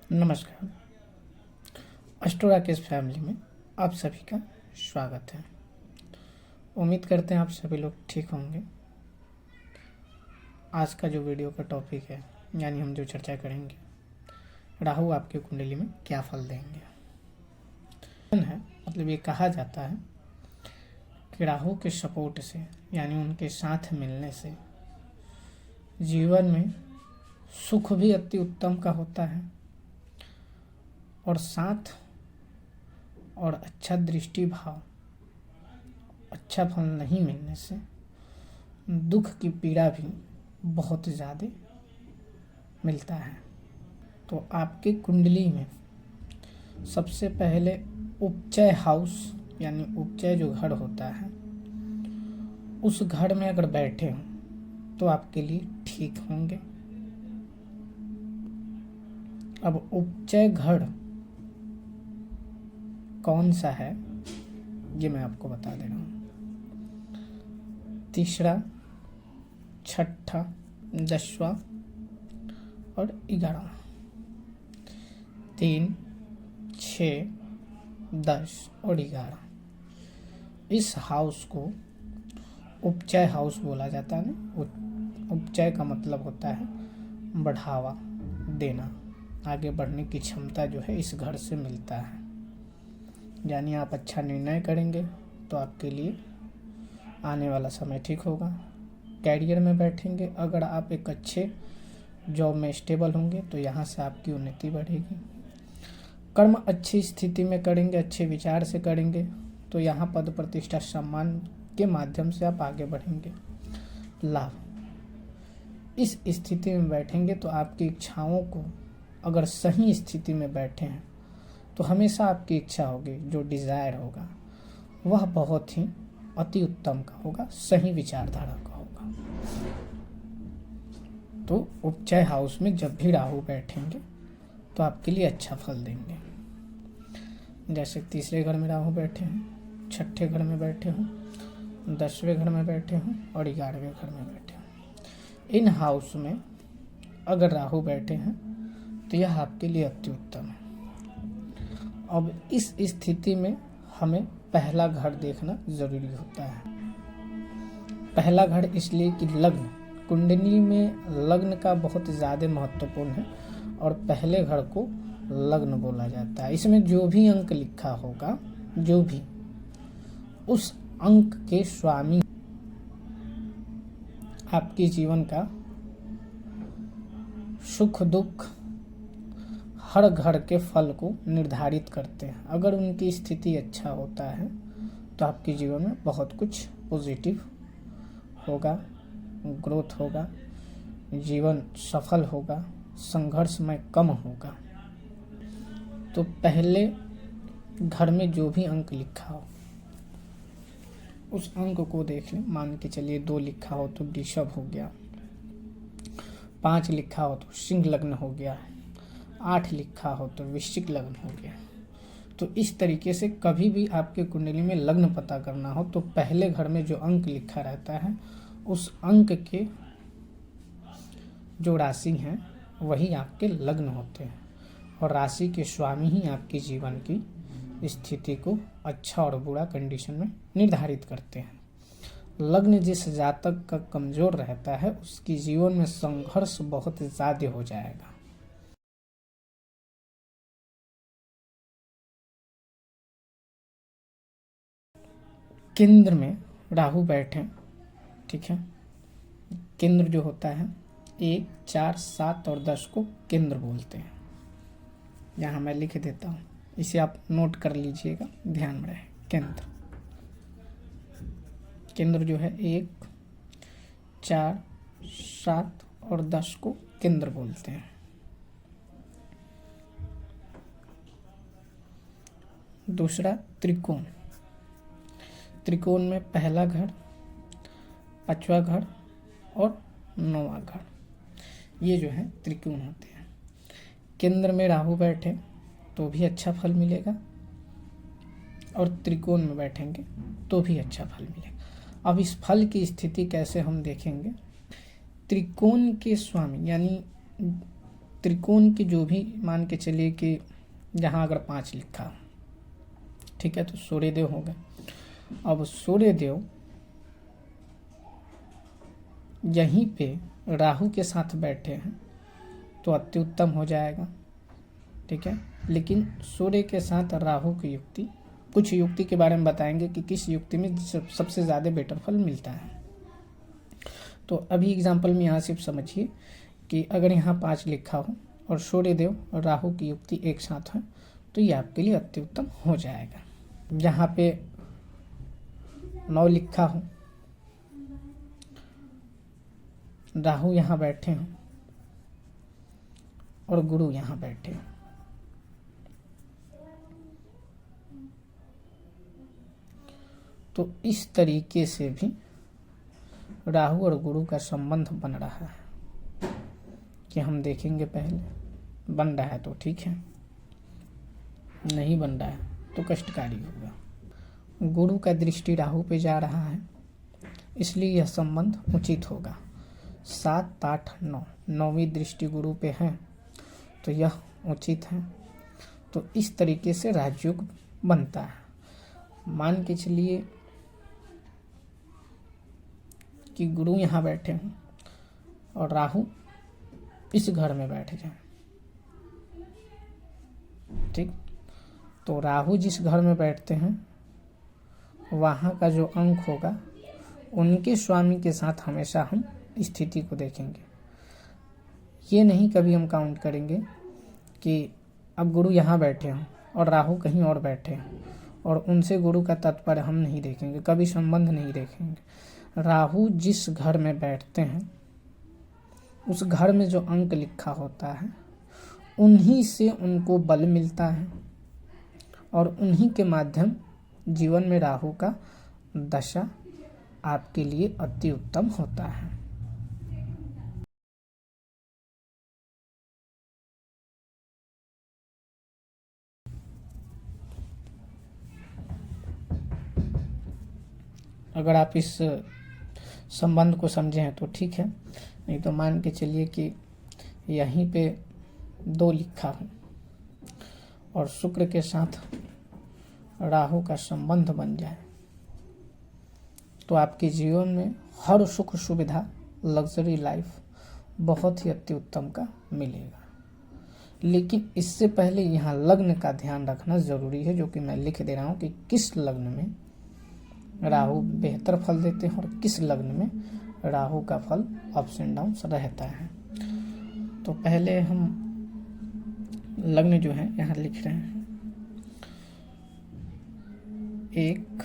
नमस्कार। Astro Rakesh family में आप सभी का स्वागत है। उम्मीद करते हैं आप सभी लोग ठीक होंगे। आज का जो वीडियो का टॉपिक है, यानी हम जो चर्चा करेंगे, राहु आपकी कुंडली में क्या फल देंगे है। मतलब ये कहा जाता है कि राहु के सपोर्ट से, यानी उनके साथ मिलने से जीवन में सुख भी अति उत्तम का होता है और साथ और अच्छा दृष्टि भाव, अच्छा फल नहीं मिलने से दुख की पीड़ा भी बहुत ज़्यादा मिलता है। तो आपकी कुंडली में सबसे पहले उपचय हाउस, यानी उपचय जो घर होता है, उस घर में अगर बैठे हों तो आपके लिए ठीक होंगे। अब उपचय घर कौन सा है ये मैं आपको बता दे रहा हूँ। तीसरा, छठा, 10वां और 11वां। 3, 6, 10 और 11, इस हाउस को उपचय हाउस बोला जाता है ना। उपचय का मतलब होता है बढ़ावा देना, आगे बढ़ने की क्षमता जो है इस घर से मिलता है। यानी आप अच्छा निर्णय करेंगे तो आपके लिए आने वाला समय ठीक होगा। कैरियर में बैठेंगे, अगर आप एक अच्छे जॉब में स्टेबल होंगे तो यहाँ से आपकी उन्नति बढ़ेगी। कर्म अच्छी स्थिति में करेंगे, अच्छे विचार से करेंगे तो यहाँ पद प्रतिष्ठा सम्मान के माध्यम से आप आगे बढ़ेंगे। लाभ, इस स्थिति में बैठेंगे तो आपकी इच्छाओं को, अगर सही स्थिति में बैठे हैं तो हमेशा आपकी इच्छा होगी, जो डिज़ायर होगा वह बहुत ही अति उत्तम का होगा, सही विचारधारा का होगा। तो उपचय हाउस में जब भी राहु बैठेंगे तो आपके लिए अच्छा फल देंगे। जैसे तीसरे घर में राहु बैठे हैं, छठे घर में बैठे हों, 10वें घर में बैठे हों और 11वें घर में बैठे हों, इन हाउस में अगर राहु बैठे हैं तो यह आपके लिए अति उत्तम है। अब इस स्थिति में हमें पहला घर देखना जरूरी होता है। पहला घर इसलिए कि लग्न, कुंडली में लग्न का बहुत ज़्यादा महत्वपूर्ण है और पहले घर को लग्न बोला जाता है। इसमें जो भी अंक लिखा होगा, जो भी उस अंक के स्वामी आपके जीवन का सुख दुख हर घर के फल को निर्धारित करते हैं। अगर उनकी स्थिति अच्छा होता है तो आपके जीवन में बहुत कुछ पॉजिटिव होगा, ग्रोथ होगा, जीवन सफल होगा, संघर्षमय कम होगा। तो पहले घर में जो भी अंक लिखा हो उस अंक को देख लें। मान के चलिए 2 लिखा हो तो वृषभ हो गया, 5 लिखा हो तो सिंह लग्न हो गया, 8 लिखा हो तो वृश्चिक लग्न हो गया। तो इस तरीके से कभी भी आपके कुंडली में लग्न पता करना हो तो पहले घर में जो अंक लिखा रहता है उस अंक के जो राशि हैं वही आपके लग्न होते हैं और राशि के स्वामी ही आपके जीवन की स्थिति को अच्छा और बुरा कंडीशन में निर्धारित करते हैं। लग्न जिस जातक का कमजोर रहता है उसकी जीवन में संघर्ष बहुत ज़्यादा हो जाएगा। केंद्र में राहु बैठे, ठीक है। केंद्र जो होता है 1, 4, 7 और 10 को केंद्र बोलते हैं। यहाँ मैं लिख देता हूँ, इसे आप नोट कर लीजिएगा, ध्यान में रहे। केंद्र, केंद्र जो है 1, 4, 7 और 10 को केंद्र बोलते हैं। दूसरा, त्रिकोण। त्रिकोण में पहला घर, 5वां घर और 9वां घर, ये जो है त्रिकोण होते हैं। केंद्र में राहु बैठे तो भी अच्छा फल मिलेगा और त्रिकोण में बैठेंगे तो भी अच्छा फल मिलेगा। अब इस फल की स्थिति कैसे हम देखेंगे। त्रिकोण के स्वामी, यानी त्रिकोण की जो भी मान के चलिए कि यहाँ अगर 5 लिखा, ठीक है, तो सूर्यदेव हो गए। अब सूर्यदेव यहीं पे राहु के साथ बैठे हैं तो अति उत्तम हो जाएगा, ठीक है। लेकिन सूर्य के साथ राहु की युक्ति, कुछ युक्ति के बारे में बताएंगे कि किस युक्ति में सबसे ज़्यादा बेटर फल मिलता है। तो अभी एग्जाम्पल में यहाँ सिर्फ समझिए कि अगर यहाँ 5 लिखा हो और सूर्यदेव और राहु की युक्ति एक साथ है तो ये आपके लिए अति उत्तम हो जाएगा। जहाँ पे 9 लिखा हो, राहु यहाँ बैठे हों और गुरु यहाँ बैठे हों, तो इस तरीके से भी राहु और गुरु का संबंध बन रहा है कि हम देखेंगे पहले। बन रहा है तो ठीक है, नहीं बन रहा है तो कष्टकारी होगा। गुरु का दृष्टि राहु पे जा रहा है, इसलिए यह संबंध उचित होगा। 7, 8, 9, 9वीं दृष्टि गुरु पे है तो यह उचित है। तो इस तरीके से राजयोग बनता है। मान के चलिए कि गुरु यहाँ बैठे हों और राहु इस घर में बैठ जाए, ठीक। तो राहु जिस घर में बैठते हैं वहाँ का जो अंक होगा उनके स्वामी के साथ हमेशा हम स्थिति को देखेंगे। ये नहीं कभी हम काउंट करेंगे कि अब गुरु यहाँ बैठे हों और राहु कहीं और बैठे हों और उनसे गुरु का तात्पर्य हम नहीं देखेंगे, कभी संबंध नहीं देखेंगे। राहु जिस घर में बैठते हैं उस घर में जो अंक लिखा होता है उन्हीं से उनको बल मिलता है और उन्हीं के माध्यम जीवन में राहु का दशा आपके लिए अति उत्तम होता है। अगर आप इस संबंध को समझे हैं तो ठीक है, नहीं तो मान के चलिए कि यहीं पे 2 लिखा हो और शुक्र के साथ राहु का संबंध बन जाए तो आपके जीवन में हर सुख सुविधा, लग्जरी लाइफ बहुत ही अति उत्तम का मिलेगा। लेकिन इससे पहले यहाँ लग्न का ध्यान रखना ज़रूरी है, जो कि मैं लिख दे रहा हूँ कि किस लग्न में राहु बेहतर फल देते हैं और किस लग्न में राहु का फल अप्स एंड डाउन्स रहता है। तो पहले हम लग्न जो है यहाँ लिख रहे हैं। 1,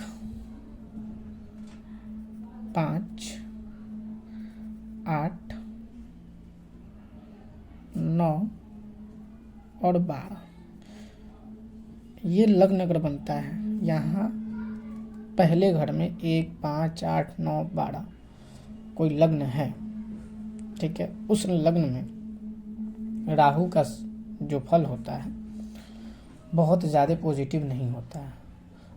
5, 8, 9 और 12 ये लग्न अगर बनता है यहाँ पहले घर में 1, 5, 8, 9, 12 कोई लग्न है, ठीक है, उस लग्न में राहु का जो फल होता है बहुत ज़्यादा पॉजिटिव नहीं होता है।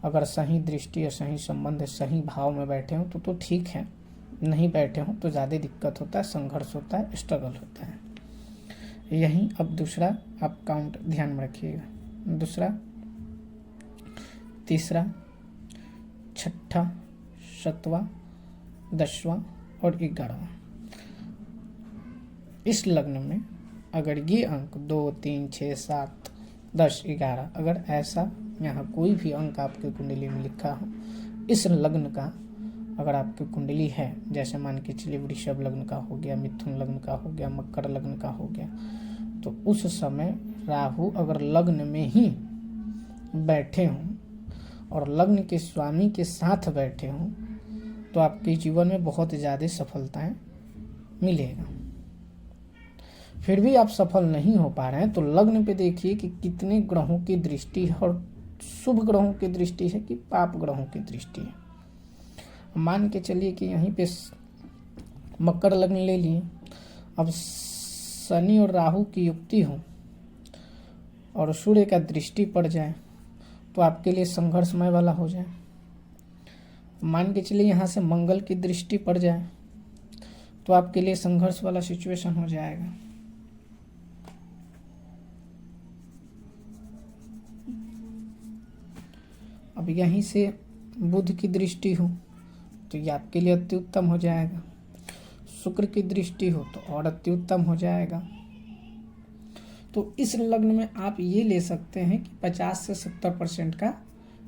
अगर सही दृष्टि या सही संबंध सही भाव में बैठे हो तो ठीक है, नहीं बैठे हो तो ज़्यादा दिक्कत होता है, संघर्ष होता है, स्ट्रगल होता है। यहीं अब दूसरा आप काउंट ध्यान में रखिएगा। दूसरा, तीसरा, छठा, 7वां, 10वां और 11वां। इस लग्न में अगर ये अंक 2, 3, 6, 7, 10, 11 अगर ऐसा यहाँ कोई भी अंक आपकी कुंडली में लिखा हो, इस लग्न का अगर आपकी कुंडली है, जैसे मान के चलिए वृषभ लग्न का हो गया, मिथुन लग्न का हो गया, मकर लग्न का हो गया, तो उस समय राहु अगर लग्न में ही बैठे हों और लग्न के स्वामी के साथ बैठे हों तो आपके जीवन में बहुत ज़्यादा सफलताएं मिलेगा। फिर भी आप सफल नहीं हो पा रहे हैं तो लग्न पे देखिए कि कितने ग्रहों की दृष्टि है और शुभ ग्रहों की दृष्टि है कि पाप ग्रहों की दृष्टि है। मान के चलिए कि यहीं पे मकर लग्न ले लिए, अब शनि और राहु की युक्ति हो और सूर्य का दृष्टि पड़ जाए तो आपके लिए संघर्षमय वाला हो जाए। मान के चलिए यहाँ से मंगल की दृष्टि पड़ जाए तो आपके लिए संघर्ष वाला सिचुएशन हो जाएगा। अब यहीं से बुध की दृष्टि हो तो ये आपके लिए अति उत्तम हो जाएगा। शुक्र की दृष्टि हो तो और अति उत्तम हो जाएगा। तो इस लग्न में आप ये ले सकते हैं कि 50 से 70% का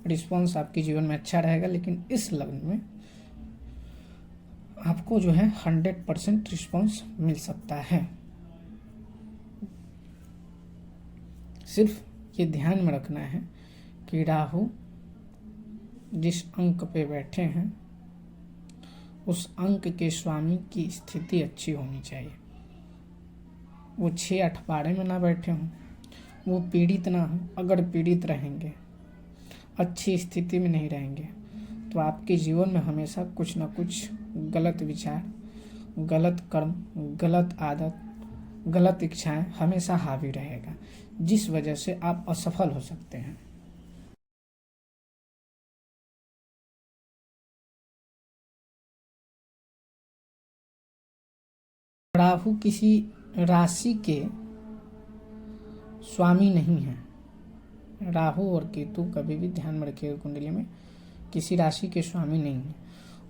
रिस्पॉन्स आपके जीवन में अच्छा रहेगा, लेकिन इस लग्न में आपको जो है 100% रिस्पॉन्स मिल सकता है। सिर्फ ये ध्यान में रखना है कि राहु जिस अंक पे बैठे हैं उस अंक के स्वामी की स्थिति अच्छी होनी चाहिए। वो 6-8 पारे में ना बैठे हों, वो पीड़ित ना हो। अगर पीड़ित रहेंगे, अच्छी स्थिति में नहीं रहेंगे, तो आपके जीवन में हमेशा कुछ ना कुछ गलत विचार, गलत कर्म, गलत आदत, गलत इच्छाएं हमेशा हावी रहेगा, जिस वजह से आप असफल हो सकते हैं। राहु किसी राशि के स्वामी नहीं है। राहु और केतु कभी भी ध्यान में रखिएगा, कुंडली में किसी राशि के स्वामी नहीं है।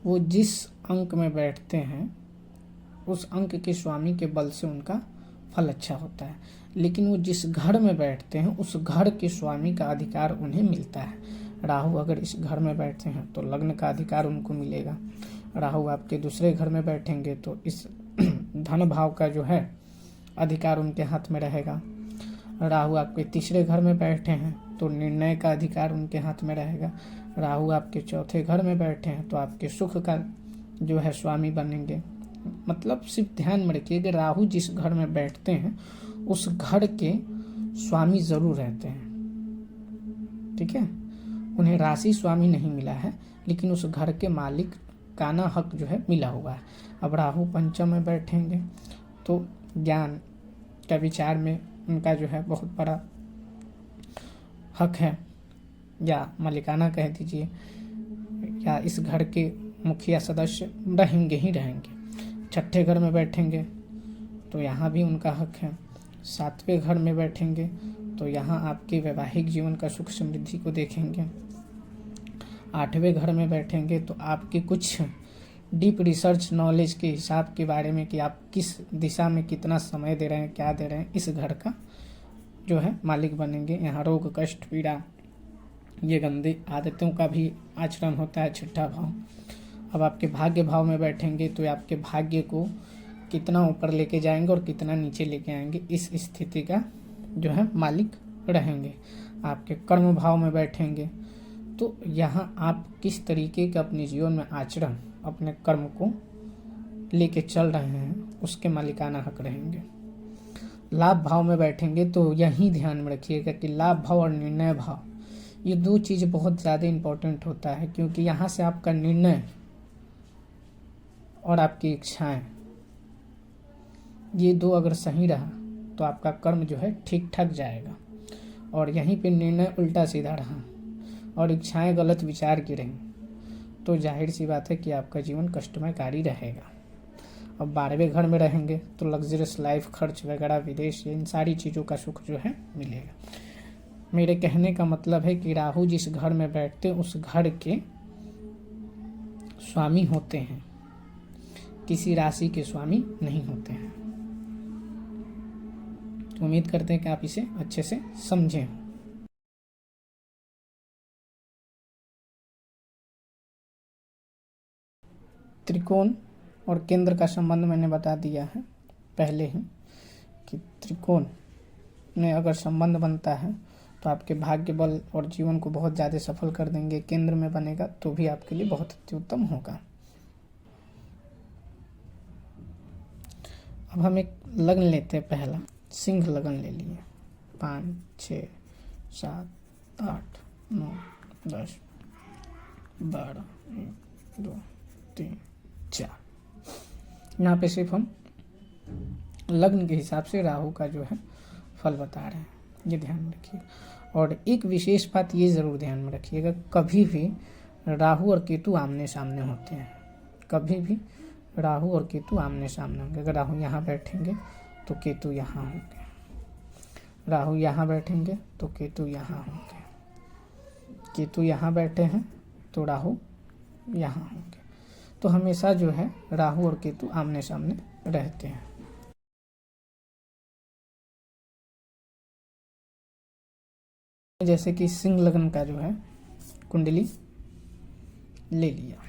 वो जिस अंक में बैठते हैं उस अंक के स्वामी के बल से उनका फल अच्छा होता है, लेकिन वो जिस घर में बैठते हैं उस घर के स्वामी का अधिकार उन्हें मिलता है। राहु अगर इस घर में बैठते हैं तो लग्न का अधिकार उनको मिलेगा। राहु आपके दूसरे घर में बैठेंगे तो इस धन भाव का जो है अधिकार उनके हाथ में रहेगा। राहु आपके तीसरे घर में बैठे हैं तो निर्णय का अधिकार उनके हाथ में रहेगा। राहु आपके चौथे घर में बैठे हैं तो आपके सुख का जो है स्वामी बनेंगे। मतलब सिर्फ ध्यान में रखिए कि राहु जिस घर में बैठते हैं उस घर के स्वामी जरूर रहते हैं, ठीक है। उन्हें राशि स्वामी नहीं मिला है, लेकिन उस घर के मालिक का ना हक जो है मिला हुआ है। अब राहु पंचम में बैठेंगे तो ज्ञान का विचार में उनका जो है बहुत बड़ा हक है, या मालिकाना कह दीजिए, या इस घर के मुखिया सदस्य रहेंगे ही रहेंगे। छठे घर में बैठेंगे तो यहाँ भी उनका हक है। सातवें घर में बैठेंगे तो यहाँ आपके वैवाहिक जीवन का सुख समृद्धि को देखेंगे। आठवें घर में बैठेंगे तो आपके कुछ डीप रिसर्च नॉलेज के हिसाब के बारे में कि आप किस दिशा में कितना समय दे रहे हैं, क्या दे रहे हैं, इस घर का जो है मालिक बनेंगे। यहाँ रोग, कष्ट, पीड़ा, ये गंदी आदतों का भी आचरण होता है। छठा भाव। अब आपके भाग्य भाव में बैठेंगे तो आपके भाग्य को कितना ऊपर लेके जाएंगे और कितना नीचे लेके आएंगे, इस स्थिति का जो है मालिक रहेंगे। आपके कर्म भाव में बैठेंगे तो यहाँ आप किस तरीके का अपने जीवन में आचरण, अपने कर्म को लेके चल रहे हैं, उसके मालिकाना हक रहेंगे। लाभ भाव में बैठेंगे तो यही ध्यान में रखिएगा कि लाभ भाव और निर्णय भाव, ये दो चीज़ बहुत ज़्यादा इम्पोर्टेंट होता है, क्योंकि यहाँ से आपका निर्णय और आपकी इच्छाएं, ये दो अगर सही रहा तो आपका कर्म जो है ठीक ठाक जाएगा। और यहीं पे निर्णय उल्टा सीधा रहा और इच्छाएं गलत विचार की रहीं तो जाहिर सी बात है कि आपका जीवन कष्टमयकारी रहेगा। अब 12वें घर में रहेंगे तो लग्जरियस लाइफ, खर्च वगैरह, विदेश, इन सारी चीज़ों का सुख जो है मिलेगा। मेरे कहने का मतलब है कि राहु जिस घर में बैठते हैं उस घर के स्वामी होते हैं, किसी राशि के स्वामी नहीं होते हैं। तो उम्मीद करते हैं कि आप इसे अच्छे से समझें। त्रिकोण और केंद्र का संबंध मैंने बता दिया है पहले ही कि त्रिकोण में अगर संबंध बनता है तो आपके भाग्य बल और जीवन को बहुत ज़्यादा सफल कर देंगे। केंद्र में बनेगा तो भी आपके लिए बहुत अत्युत्तम होगा। अब हम एक लग्न लेते हैं। पहला सिंह लग्न ले लिए। 5, 6, 7, 8, 9, 10, 12, 1, 2, 3, 4। यहाँ पे सिर्फ हम लग्न के हिसाब से राहु का जो है फल बता रहे हैं, ये ध्यान में रखिए। और एक विशेष बात ये ज़रूर ध्यान में रखिएगा, कभी भी राहु और केतु आमने सामने होते हैं। कभी भी राहु और केतु आमने सामने होंगे। अगर राहु यहाँ बैठेंगे तो केतु यहाँ होंगे, राहु यहाँ बैठेंगे तो केतु यहाँ होंगे। केतु यहाँ बैठे हैं तो राहु यहाँ होंगे। तो हमेशा जो है राहु और केतु आमने सामने रहते हैं। जैसे कि सिंह लग्न का जो है कुंडली ले लिया।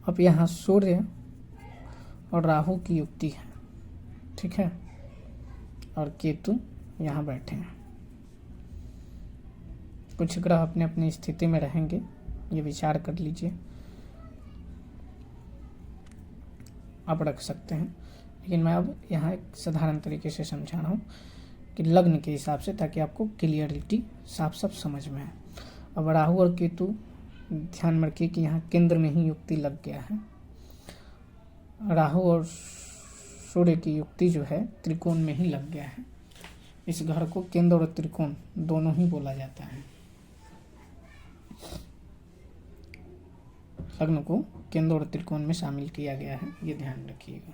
अब यहाँ सूर्य और राहु की युक्ति है, ठीक है, और केतु यहाँ बैठे हैं। कुछ ग्रह अपने अपनी स्थिति में रहेंगे, ये विचार कर लीजिए, आप रख सकते हैं। लेकिन मैं अब यहाँ एक साधारण तरीके से समझा रहा हूँ कि लग्न के हिसाब से, ताकि आपको क्लियरिटी साफ साफ समझ में आए। अब राहु और केतु, ध्यान में रखिए कि यहाँ केंद्र में ही युक्ति लग गया है। राहु और सूर्य की युक्ति जो है त्रिकोण में ही लग गया है। इस घर को केंद्र और त्रिकोण दोनों ही बोला जाता है। लग्न को केंद्र और त्रिकोण में शामिल किया गया है, ये ध्यान रखिएगा।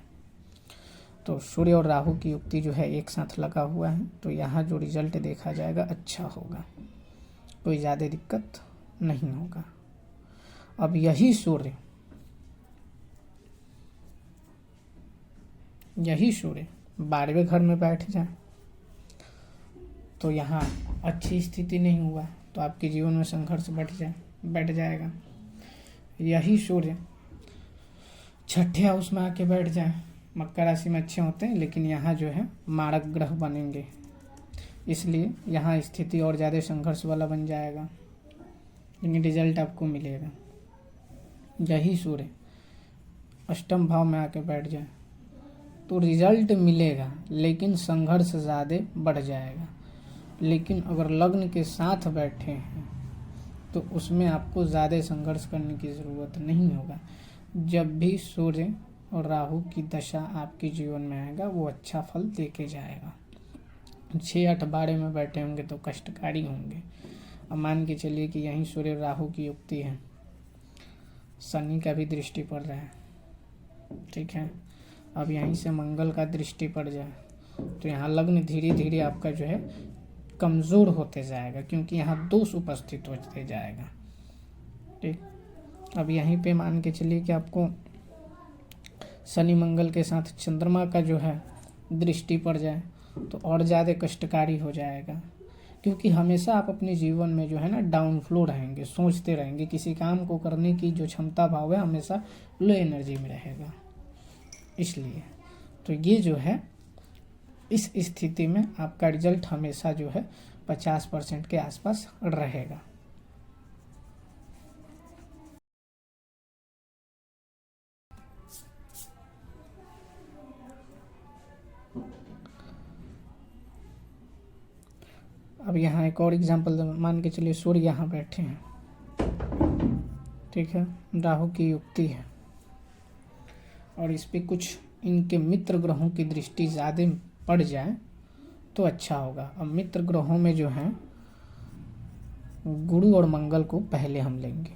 तो सूर्य और राहु की युक्ति जो है एक साथ लगा हुआ है, तो यहाँ जो रिजल्ट देखा जाएगा अच्छा होगा, कोई ज़्यादा दिक्कत नहीं होगा। अब यही सूर्य यही सूर्य 12वें घर में बैठ जाए तो यहाँ अच्छी स्थिति नहीं हुआ, तो आपके जीवन में संघर्ष बैठ जाएगा। यही सूर्य 6ठे हाउस में आके बैठ जाए, मकर राशि में अच्छे होते हैं, लेकिन यहाँ जो है मारक ग्रह बनेंगे, इसलिए यहाँ स्थिति और ज़्यादा संघर्ष वाला बन जाएगा, लेकिन रिजल्ट आपको मिलेगा। यही सूर्य अष्टम भाव में आके बैठ जाए तो रिजल्ट मिलेगा, लेकिन संघर्ष ज़्यादा बढ़ जाएगा। लेकिन अगर लग्न के साथ बैठे हैं तो उसमें आपको ज़्यादा संघर्ष करने की ज़रूरत नहीं होगा। जब भी सूर्य और राहु की दशा आपके जीवन में आएगा, वो अच्छा फल दे के जाएगा। 6, 8, 12 में बैठे होंगे तो कष्टकारी होंगे। अब मान के चलिए कि यहीं सूर्य राहु की युक्ति है, शनि का भी दृष्टि पड़ रहा है, ठीक है। अब यहीं से मंगल का दृष्टि पड़ जाए तो यहाँ लग्न धीरे धीरे आपका जो है कमज़ोर होते जाएगा, क्योंकि यहाँ दोष उपस्थित होते जाएगा, ठीक। अब यहीं पे मान के चलिए कि आपको शनि मंगल के साथ चंद्रमा का जो है दृष्टि पड़ जाए तो और ज़्यादा कष्टकारी हो जाएगा, क्योंकि हमेशा आप अपने जीवन में जो है ना डाउन फ्लो रहेंगे, सोचते रहेंगे, किसी काम को करने की जो क्षमता भाव है हमेशा लो एनर्जी में रहेगा। इसलिए तो ये जो है इस स्थिति में आपका रिजल्ट हमेशा जो है 50% के आसपास रहेगा। अब यहाँ एक और एग्जांपल मान के चलिए, सूर्य यहाँ बैठे हैं, ठीक है, राहु की युक्ति है और इस पे कुछ इनके मित्र ग्रहों की दृष्टि ज़्यादा पड़ जाए तो अच्छा होगा। अब मित्र ग्रहों में जो है गुरु और मंगल को पहले हम लेंगे,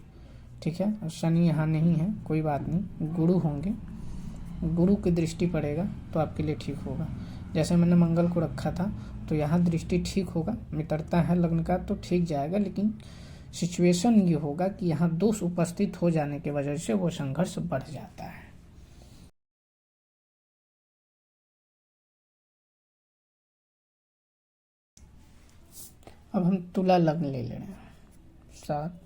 ठीक है। और शनि यहाँ नहीं है, कोई बात नहीं, गुरु होंगे, गुरु की दृष्टि पड़ेगा तो आपके लिए ठीक होगा। जैसे मैंने मंगल को रखा था तो यहाँ दृष्टि ठीक होगा, मित्रता है लग्न का तो ठीक जाएगा, लेकिन सिचुएशन ये होगा कि यहाँ दोष उपस्थित हो जाने की वजह से वो संघर्ष बढ़ जाता है। अब हम तुला लग्न ले रहे हैं। 7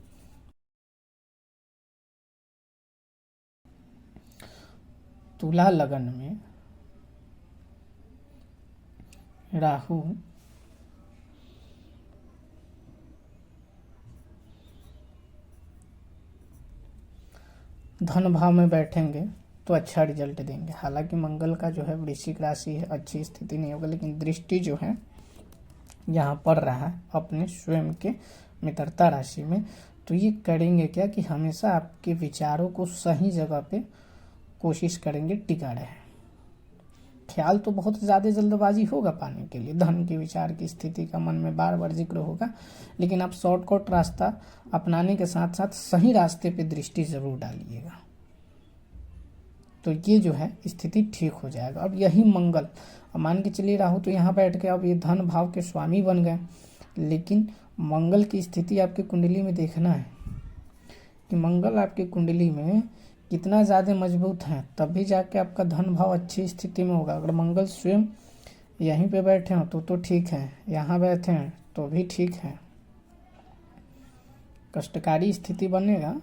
तुला लगन में राहु धन भाव में बैठेंगे तो अच्छा रिजल्ट देंगे। हालांकि मंगल का जो है वृश्चिक राशि है, अच्छी स्थिति नहीं होगा, लेकिन दृष्टि जो है यहाँ पड़ रहा है अपने स्वयं के मित्रता राशि में, तो ये करेंगे क्या कि हमेशा आपके विचारों को सही जगह पे कोशिश करेंगे टिका रहे। ख्याल तो बहुत ज़्यादा जल्दबाजी होगा पाने के लिए, धन के विचार की स्थिति का मन में बार बार जिक्र होगा, लेकिन आप शॉर्टकट रास्ता अपनाने के साथ साथ सही रास्ते पे दृष्टि जरूर डालिएगा, तो ये जो है स्थिति ठीक हो जाएगा। अब यही मंगल, अब मान के चलिए राहु तो यहाँ बैठ के अब ये धन भाव के स्वामी बन गए। लेकिन मंगल की स्थिति आपकी कुंडली में देखना है कि मंगल आपकी कुंडली में कितना ज़्यादा मजबूत है, तभी जाके आपका धन भाव अच्छी स्थिति में होगा। अगर मंगल स्वयं यहीं पे बैठे हो तो ठीक है, यहाँ बैठे हैं तो भी ठीक है, कष्टकारी स्थिति बनेगा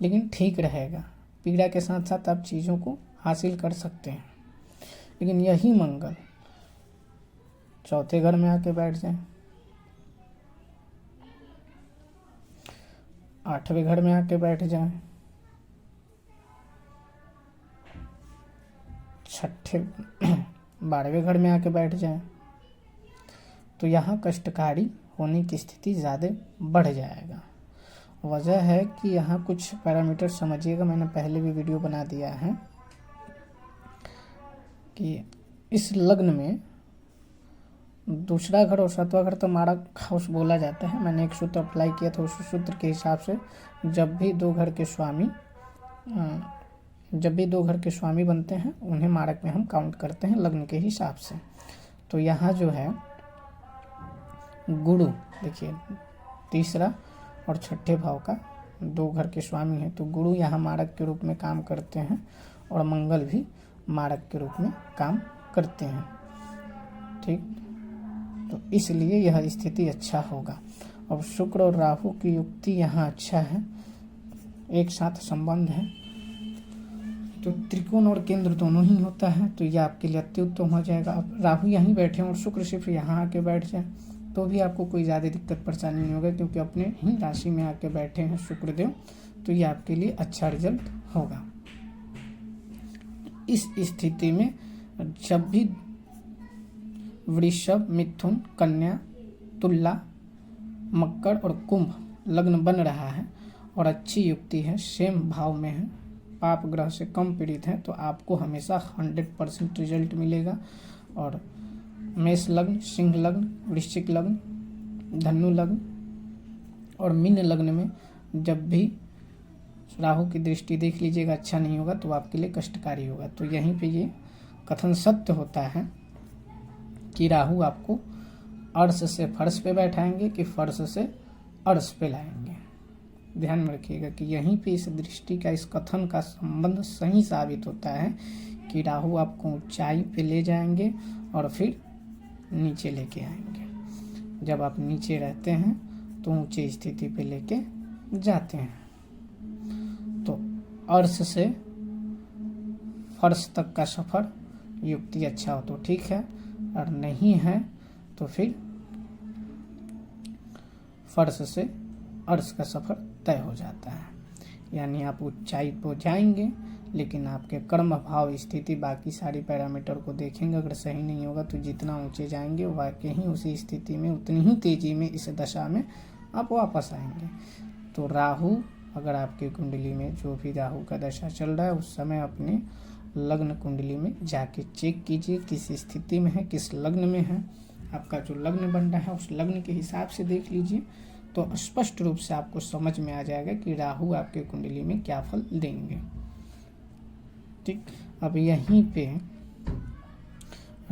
लेकिन ठीक रहेगा। पीड़ा के साथ साथ आप चीज़ों को हासिल कर सकते हैं। लेकिन यही मंगल चौथे घर में आके बैठ जाए, 8वें घर में आके बैठ जाए, 12वें घर में आके बैठ जाए, तो यहाँ कष्टकारी होने की स्थिति ज़्यादा बढ़ जाएगा। वजह है कि यहाँ कुछ पैरामीटर समझिएगा, मैंने पहले भी वीडियो बना दिया है कि इस लग्न में दूसरा घर और 7वां घर तो मारक हाउस बोला जाता है। मैंने एक सूत्र अप्लाई किया था, उस सूत्र के हिसाब से जब भी दो घर के स्वामी बनते हैं उन्हें मारक में हम काउंट करते हैं लग्न के हिसाब से। तो यहाँ जो है गुरु, देखिए तीसरा और छठे भाव का दो घर के स्वामी हैं, तो गुरु यहाँ मारक के रूप में काम करते हैं और मंगल भी मारक के रूप में काम करते हैं। ठीक, तो इसलिए यह स्थिति अच्छा होगा। अब शुक्र और राहु की युक्ति यहाँ अच्छा है, एक साथ संबंध है, तो त्रिकोण और केंद्र दोनों ही होता है, तो यह आपके लिए अति उत्तम हो जाएगा। अब राहु यहीं बैठे और शुक्र सिर्फ यहाँ आके बैठ जाए तो भी आपको कोई ज़्यादा दिक्कत परेशानी नहीं होगा, क्योंकि अपने ही राशि में आके बैठे हैं शुक्रदेव, तो ये आपके लिए अच्छा रिजल्ट होगा। इस स्थिति में जब भी वृषभ, मिथुन, कन्या, तुला, मकर और कुंभ लग्न बन रहा है और अच्छी युक्ति है, सेम भाव में है, पाप ग्रह से कम पीड़ित है, तो आपको हमेशा 100% रिजल्ट मिलेगा। और मेष लग्न, सिंह लग्न, वृश्चिक लग्न, धनु लग्न और मीन लग्न में जब भी राहु की दृष्टि देख लीजिएगा अच्छा नहीं होगा तो आपके लिए कष्टकारी होगा। तो यहीं पे ये कथन सत्य होता है कि राहु आपको अर्श से फर्श पे बैठाएंगे कि फर्श से अर्श पे लाएंगे। ध्यान में रखिएगा कि यहीं पे इस दृष्टि का, इस कथन का संबंध सही साबित होता है कि राहु आपको ऊंचाई पे ले जाएंगे और फिर नीचे लेके आएंगे। जब आप नीचे रहते हैं तो ऊंची स्थिति पे लेके जाते हैं। तो अर्श से फर्श तक का सफ़र युक्ति अच्छा हो तो ठीक है, और नहीं है तो फिर फर्श से अर्श का सफ़र तय हो जाता है। यानी आप ऊंचाई पर जाएंगे, लेकिन आपके कर्म भाव स्थिति बाकी सारी पैरामीटर को देखेंगे, अगर सही नहीं होगा तो जितना ऊंचे जाएंगे वाकई ही उसी स्थिति में उतनी ही तेजी में इस दशा में आप वापस आएंगे। तो राहु अगर आपकी कुंडली में जो भी राहु का दशा चल रहा है उस समय अपने लग्न कुंडली में जाके चेक कीजिए किस स्थिति में है, किस लग्न में है। आपका जो लग्न बन रहा है उस लग्न के हिसाब से देख लीजिए, तो स्पष्ट रूप से आपको समझ में आ जाएगा कि राहु आपके कुंडली में क्या फल देंगे। ठीक, अब यहीं पे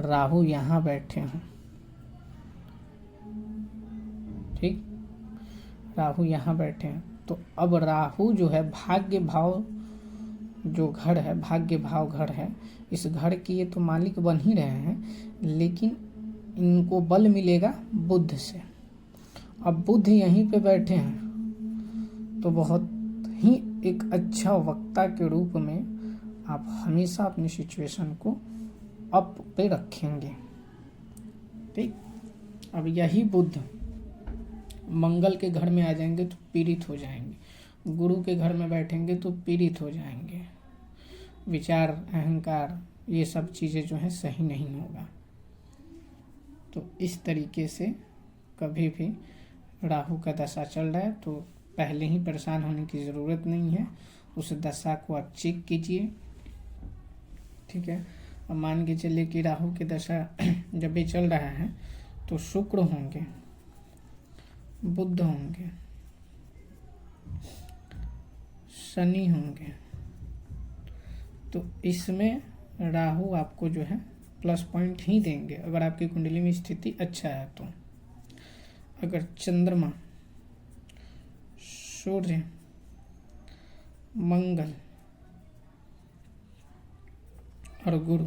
राहु यहाँ बैठे हैं, ठीक, राहु यहाँ बैठे हैं, तो अब राहु जो है भाग्य भाव जो घर है, भाग्य भाव घर है, इस घर की ये तो मालिक बन ही रहे हैं, लेकिन इनको बल मिलेगा बुध से। अब बुध यहीं पे बैठे हैं तो बहुत ही एक अच्छा वक्ता के रूप में आप हमेशा अपनी सिचुएशन को अप पे रखेंगे। ठीक, अब यही बुध मंगल के घर में आ जाएंगे तो पीड़ित हो जाएंगे, गुरु के घर में बैठेंगे तो पीड़ित हो जाएंगे, विचार, अहंकार, ये सब चीज़ें जो है सही नहीं होगा। तो इस तरीके से कभी भी राहु का दशा चल रहा है तो पहले ही परेशान होने की ज़रूरत नहीं है, उस दशा को आप चेक कीजिए। ठीक है, अब मान के चलिए कि राहु की दशा जब भी चल रहा है तो शुक्र होंगे, बुध होंगे, शनि होंगे, तो इसमें राहु आपको जो है प्लस पॉइंट ही देंगे अगर आपकी कुंडली में स्थिति अच्छा है तो। अगर चंद्रमा, सूर्य, मंगल और गुरु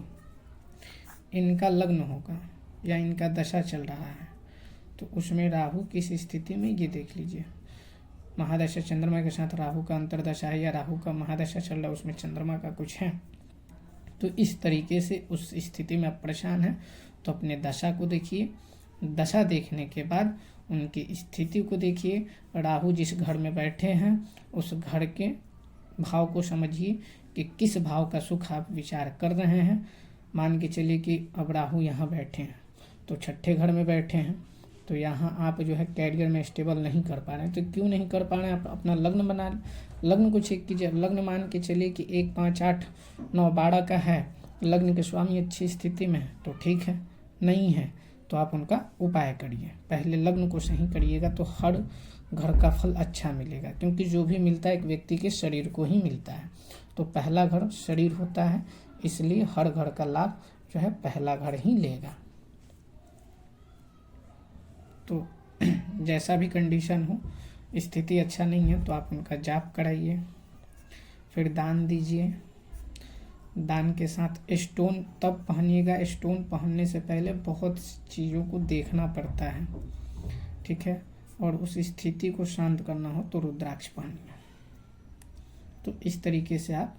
इनका लग्न होगा या इनका दशा चल रहा है, तो उसमें राहु किस स्थिति में, ये देख लीजिए। महादशा चंद्रमा के साथ राहु का अंतर्दशा है या राहु का महादशा चल रहा है, उसमें चंद्रमा का कुछ है, तो इस तरीके से उस स्थिति में आप परेशान हैं तो अपने दशा को देखिए। दशा देखने के बाद उनकी स्थिति को देखिए। राहु जिस घर में बैठे हैं उस घर के भाव को समझिए कि किस भाव का सुख आप विचार कर रहे हैं। मान के चलिए कि अब राहु यहाँ बैठे हैं तो छठे घर में बैठे हैं, तो यहाँ आप जो है कैरियर में स्टेबल नहीं कर पा रहे हैं। तो क्यों नहीं कर पा रहे हैं, आप अपना लग्न बना, लग्न को चेक कीजिए। लग्न मान के चलिए कि 1, 5, 8, 9, 12 का है, लग्न के स्वामी अच्छी स्थिति में है तो ठीक है, नहीं है तो आप उनका उपाय करिए। पहले लग्न को सही करिएगा तो हर घर का फल अच्छा मिलेगा, क्योंकि जो भी मिलता है एक व्यक्ति के शरीर को ही मिलता है। तो पहला घर शरीर होता है, इसलिए हर घर का लाभ जो है पहला घर ही लेगा। तो जैसा भी कंडीशन हो, स्थिति अच्छा नहीं है तो आप उनका जाप कराइए, फिर दान दीजिए। दान के साथ स्टोन तब पहनिएगा, स्टोन पहनने से पहले बहुत चीज़ों को देखना पड़ता है, ठीक है। और उस स्थिति को शांत करना हो तो रुद्राक्ष पहनिए। तो इस तरीके से आप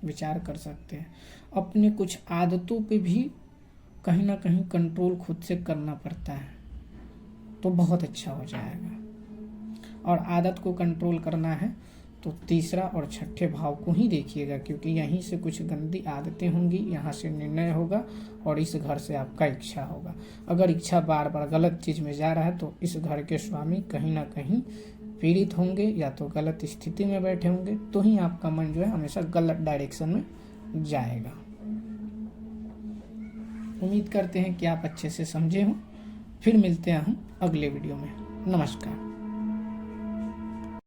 विचार कर सकते हैं। अपने कुछ आदतों पे भी कहीं ना कहीं कंट्रोल खुद से करना पड़ता है तो बहुत अच्छा हो जाएगा। और आदत को कंट्रोल करना है तो तीसरा और छठे भाव को ही देखिएगा, क्योंकि यहीं से कुछ गंदी आदतें होंगी, यहाँ से निर्णय होगा और इस घर से आपका इच्छा होगा। अगर इच्छा बार बार गलत चीज़ में जा रहा है तो इस घर के स्वामी कहीं ना कहीं पीड़ित होंगे या तो गलत स्थिति में बैठे होंगे, तो ही आपका मन जो है हमेशा गलत डायरेक्शन में जाएगा। उम्मीद करते हैं कि आप अच्छे से समझे हों। फिर मिलते हैं हम अगले वीडियो में। नमस्कार।